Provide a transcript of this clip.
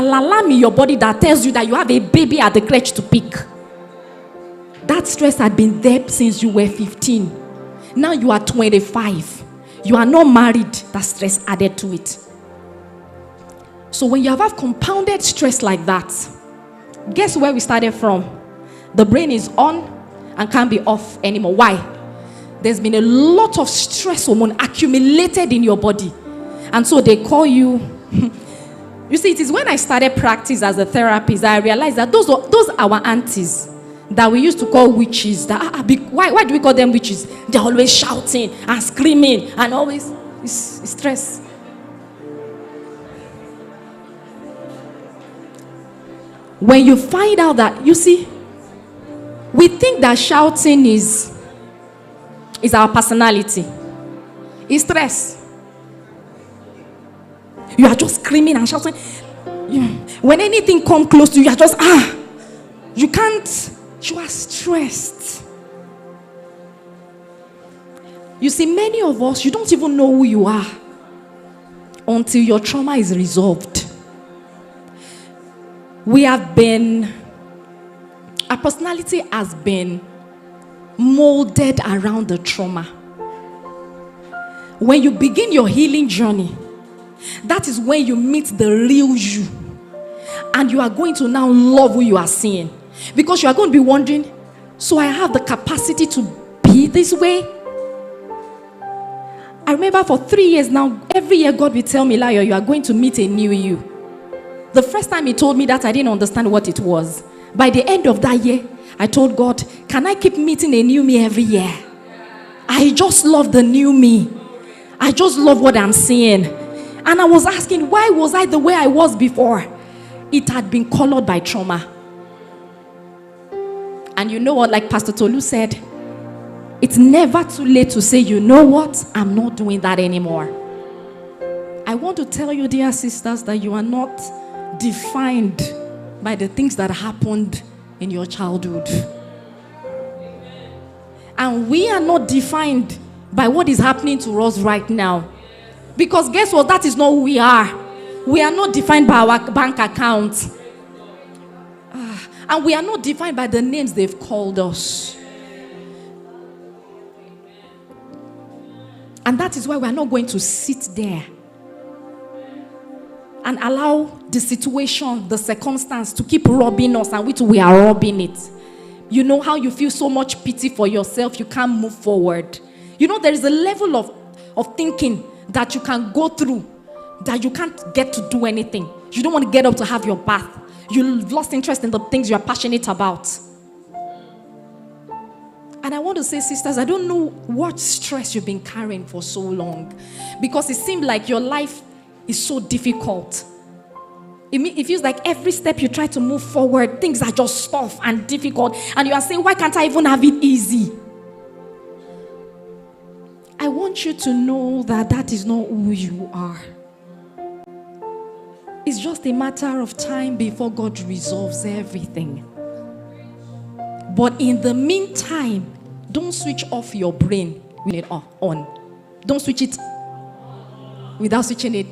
an alarm in your body that tells you that you have a baby at the crèche to pick. That stress had been there since you were 15. Now you are 25. You are not married. That stress added to it. So when you have compounded stress like that, guess where we started from? The brain is on and can't be off anymore. Why? There's been a lot of stress hormone accumulated in your body. And so they call you. You see, it is when I started practice as a therapist that I realized that those are our aunties that we used to call witches. Why do we call them witches? They're always shouting and screaming and always it's stress. When you find out that, you see, we think that shouting is our personality. It's stress. You are just screaming and shouting. When anything comes close to you, you are just, you can't, you are stressed. You see, many of us, you don't even know who you are until your trauma is resolved. Our personality has been molded around the trauma. When you begin your healing journey, that is when you meet the real you. And you are going to now love who you are seeing. Because you are going to be wondering, so I have the capacity to be this way? I remember for 3 years now, every year God will tell me, Layo, you are going to meet a new you. The first time he told me that, I didn't understand what it was. By the end of that year, I told God, can I keep meeting a new me every year? I just love the new me. I just love what I'm seeing. And I was asking, why was I the way I was before? It had been colored by trauma. And you know what, like Pastor Tolu said, it's never too late to say, you know what, I'm not doing that anymore. I want to tell you, dear sisters, that you are not defined by the things that happened in your childhood. And we are not defined by what is happening to us right now. Because guess what? That is not who we are. We are not defined by our bank account. And we are not defined by the names they've called us. And that is why we are not going to sit there and allow the situation, the circumstance to keep robbing us, and we are robbing it. You know how you feel so much pity for yourself, you can't move forward. You know, there is a level of thinking that you can go through that you can't get to do anything. You don't want to get up to have your bath. You've lost interest in the things you are passionate about. And I want to say, sisters, I don't know what stress you've been carrying for so long, because it seemed like your life is so difficult. It feels like every step you try to move forward, things are just tough and difficult. And you are saying, why can't I even have it easy? I want you to know that that is not who you are. It's just a matter of time before God resolves everything. But in the meantime, don't switch off your brain with it on. Don't switch it without switching it